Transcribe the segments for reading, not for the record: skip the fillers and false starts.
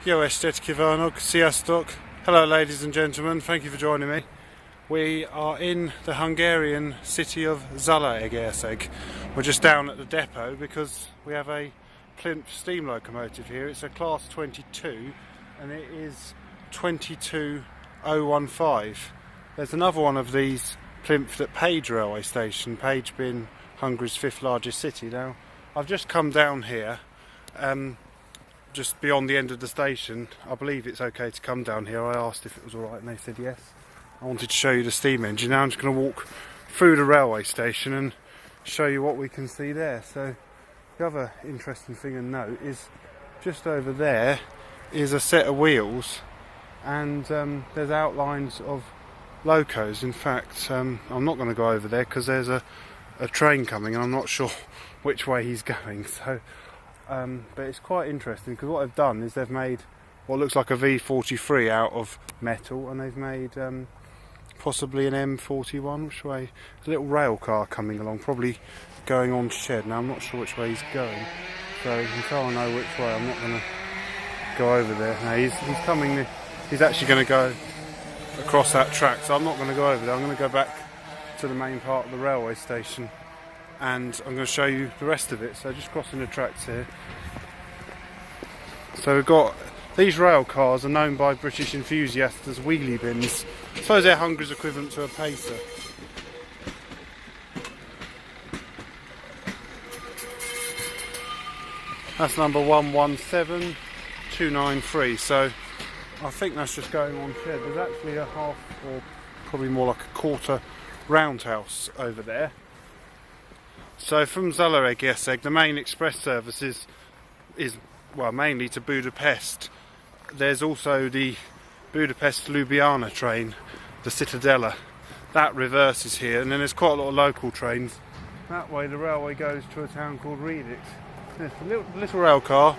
Jó estét kívánok, sziasztok! Hello ladies and gentlemen, thank you for joining me. We are in the Hungarian city of Zalaegerszeg. We're just down at the depot because we have a plinth steam locomotive here. It's a class 22 and it is 22015. There's another one of these plinth at Page railway station, Page being Hungary's 5th largest city. Now I've just come down here just beyond the end of the station. I believe it's okay to come down here. I asked if it was alright and they said yes. I wanted to show you the steam engine. Now I'm just going to walk through the railway station and show you what we can see there. So the other interesting thing to note is just over there is a set of wheels and there's outlines of locos. In fact, I'm not going to go over there because there's a train coming and I'm not sure which way he's going. So but it's quite interesting because what they've done is they've made what looks like a V43 out of metal, and they've made possibly an M41. Which way? A little rail car coming along, probably going on shed. Now I'm not sure which way he's going, so until I know which way I'm not going to go over there. Now he's coming. He's actually going to go across that track, so I'm not going to go over there. I'm going to go back to the main part of the railway station and I'm going to show you the rest of it. So just crossing the tracks here. So we've got these rail cars are known by British enthusiasts as wheelie bins. I suppose they're Hungary's equivalent to a pacer. That's number 117293. So I think that's just going on shed. There's actually a half, or probably more like a quarter, roundhouse over there. So from Zalaegerszeg, the main express service is well, mainly to Budapest. There's also the Budapest-Ljubljana train, the Citadella. That reverses here, and then there's quite a lot of local trains. That way the railway goes to a town called Riedix. There's a little rail car.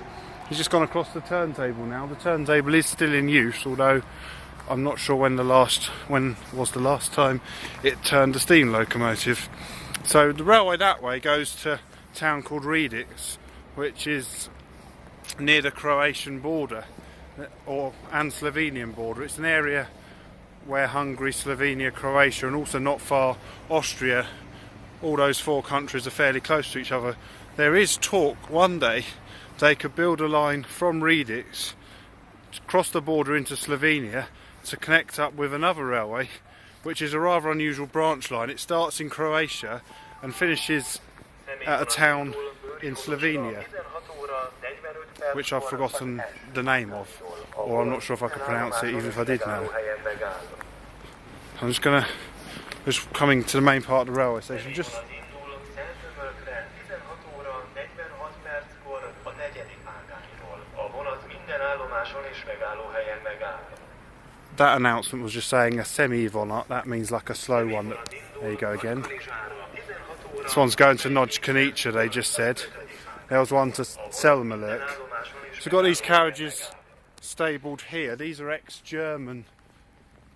He's just gone across the turntable now. The turntable is still in use, although I'm not sure when was the last time it turned a steam locomotive. So the railway that way goes to a town called Riedix, which is near the Croatian border and Slovenian border. It's an area where Hungary, Slovenia, Croatia, and also not far Austria, all those four countries are fairly close to each other. There is talk one day they could build a line from Riedix, cross the border into Slovenia to connect up with another railway, which is a rather unusual branch line. It starts in Croatia and finishes at a town in Slovenia, which I've forgotten the name of, or I'm not sure if I could pronounce it even if I did know. I'm just coming to the main part of the railway station. That announcement was just saying a semi-vonat. That means like a slow one. There you go again. This one's going to Nagykanizsa, they just said. There was one to Zalaegerszeg. So we've got these carriages stabled here. These are ex-German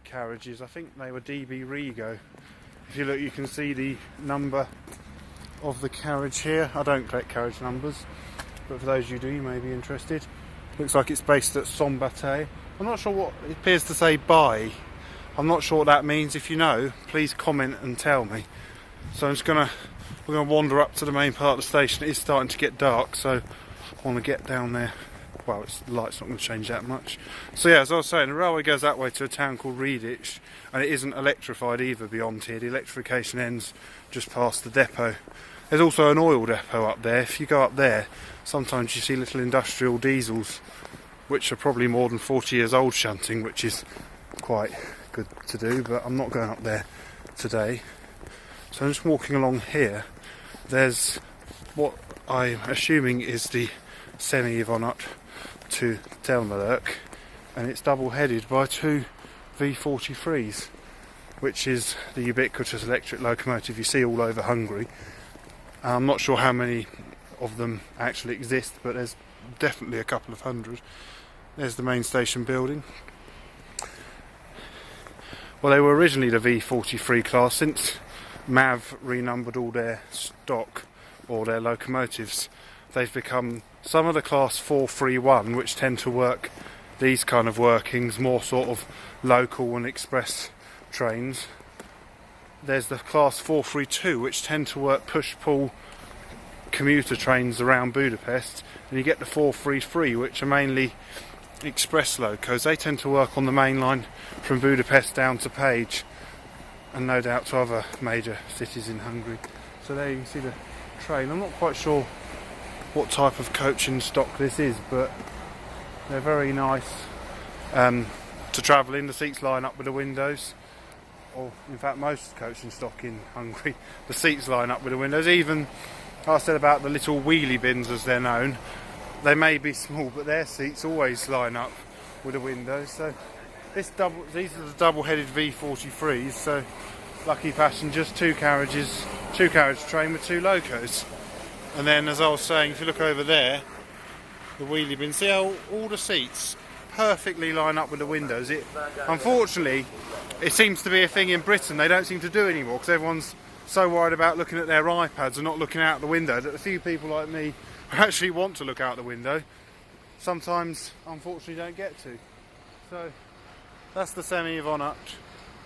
carriages. I think they were DB Rego. If you look, you can see the number of the carriage here. I don't collect carriage numbers, but for those of you who do, you may be interested. Looks like it's based at Szombathely. I'm not sure what it appears to say by. I'm not sure what that means. If you know, please comment and tell me. So we're gonna wander up to the main part of the station. It is starting to get dark, so I want to get down there. Well, the light's not going to change that much. So yeah, as I was saying, the railway goes that way to a town called Riedix, and it isn't electrified either beyond here. The electrification ends just past the depot. There's also an oil depot up there. If you go up there, sometimes you see little industrial diesels, which are probably more than 40 years old, shunting, which is quite good to do, but I'm not going up there today. So I'm just walking along here. There's what I'm assuming is the semi-vonat to Zalaegerszeg, and it's double-headed by two V43s, which is the ubiquitous electric locomotive you see all over Hungary. I'm not sure how many of them actually exist, but there's definitely a couple of hundred. There's the main station building. Well, they were originally the V43 class. Since MAV renumbered all their stock or their locomotives, they've become some of the class 431, which tend to work these kind of workings, more sort of local and express trains. There's the class 432, which tend to work push-pull commuter trains around Budapest, and you get the 433, which are mainly express locos. They tend to work on the main line from Budapest down to Page, and no doubt to other major cities in Hungary. So there you can see the train. I'm not quite sure what type of coaching stock this is, but they're very nice to travel in. The seats line up with the windows, or in fact most coaching stock in Hungary, the seats line up with the windows. Even, like I said about the little wheelie bins as they're known, they may be small, but their seats always line up with the windows. So these are the double-headed V43s, so lucky passengers, two carriage train with two locos. And then, as I was saying, if you look over there, the wheelie bin, see how all the seats perfectly line up with the windows. Unfortunately, it seems to be a thing in Britain they don't seem to do anymore, because everyone's so worried about looking at their iPads and not looking out the window that a few people like me who actually want to look out the window sometimes unfortunately don't get to. So that's the Zalaegerszeg,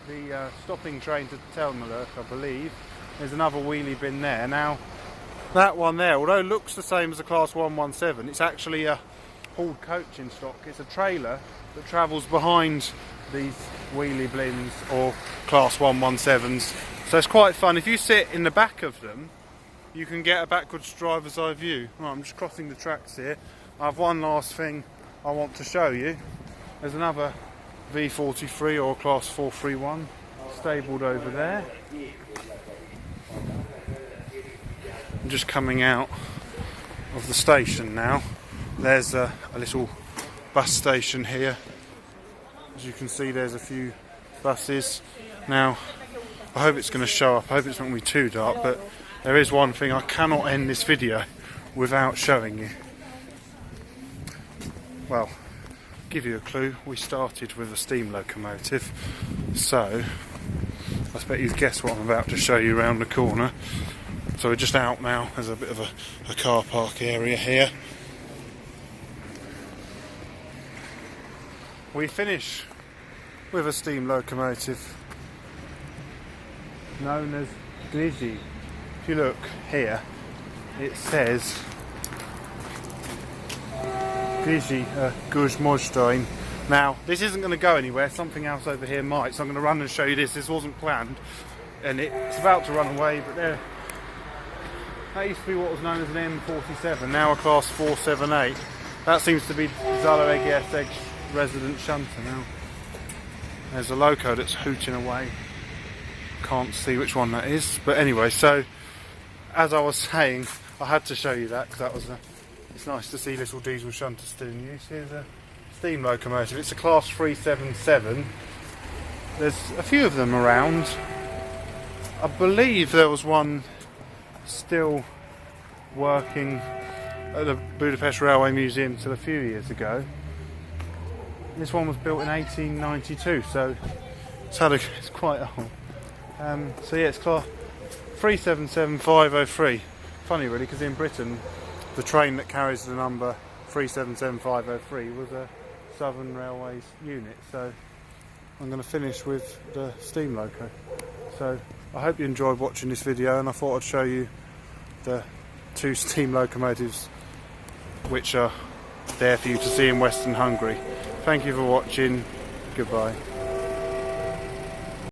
the stopping train to Telmelurk, I believe. There's another wheelie bin there. Now that one there, although it looks the same as a class 117, it's actually a hauled coaching stock. It's a trailer that travels behind these wheelie bins or class 117s. So it's quite fun. If you sit in the back of them, you can get a backwards driver's eye view. Right, I'm just crossing the tracks here. I have one last thing I want to show you. There's another V43 or class 431 stabled over there. I'm just coming out of the station now. There's a little bus station here. As you can see, there's a few buses. Now, I hope it's going to show up. I hope it's not going to be too dark, but there is one thing I cannot end this video without showing you. Well, give you a clue. We started with a steam locomotive, so I expect you to guess what I'm about to show you around the corner. So we're just out now. There's a bit of a car park area here. We finish with a steam locomotive known as Glizzy. If you look here, it says Glizzy Guzmojstein. Now, this isn't going to go anywhere. Something else over here might, so I'm going to run and show you this. This wasn't planned, and it's about to run away, but there. That used to be what was known as an M47, now a class 478. That seems to be Zalaegerszeg resident shunter now. There's a loco that's hooting away. Can't see which one that is, but anyway, so as I was saying, I had to show you that because that was it's nice to see little diesel shunters still in use. Here's a steam locomotive. It's a class 377. There's a few of them around. I believe there was one still working at the Budapest Railway Museum till a few years ago. This one was built in 1892, so it's quite old. So yeah, it's class 377503. Funny really, because in Britain the train that carries the number 377503 was a Southern Railways unit. So I'm going to finish with the steam loco. So I hope you enjoyed watching this video, and I thought I'd show you the two steam locomotives which are there for you to see in Western Hungary. Thank you for watching. Goodbye.